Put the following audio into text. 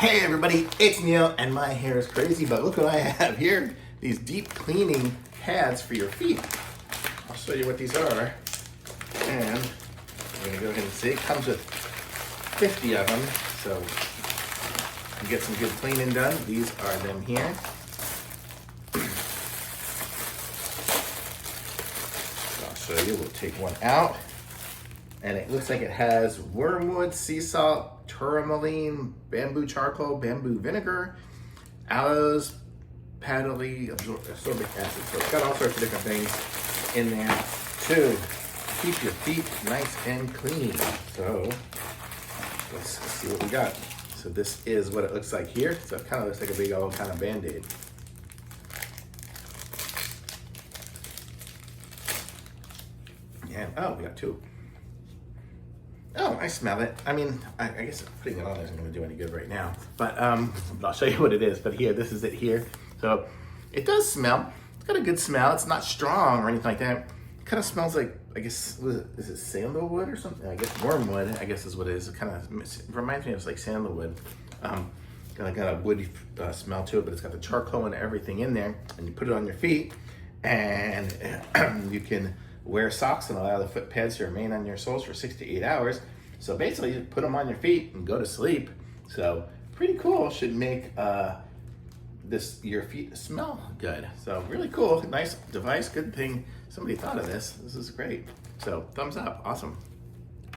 Hey everybody, it's Neil and my hair is crazy, but look what I have here. These deep cleaning pads for your feet. I'll show you what these are. And I'm gonna go ahead and see, it comes with 50 of them. So you get some good cleaning done. These are them here. So I'll show you, we'll take one out. And it looks like it has wormwood, sea salt, tourmaline, bamboo charcoal, bamboo vinegar, aloes, ascorbic acid. So it's got all sorts of different things in there to keep your feet nice and clean. So let's see what we got. So this is what it looks like here. So it kind of looks like a big old kind of Band-Aid. And oh, we got two. Oh, I smell it. I mean, I guess putting it on isn't going to do any good right now. But I'll show you what it is. But here, this is it here. So it does smell. It's got a good smell. It's not strong or anything like that. It kind of smells like, I guess, is it sandalwood or something? I guess wormwood, I guess is what it is. It kind of reminds me of like sandalwood. Got a woody smell to it, but it's got the charcoal and everything in there. And you put it on your feet, and you can wear socks and allow the foot pads to remain on your soles for 6 to 8 hours. So basically, you put them on your feet and go to sleep. So pretty cool. Should make your feet smell good. So really cool, nice device, good thing somebody thought of this. This is great. So thumbs up, awesome.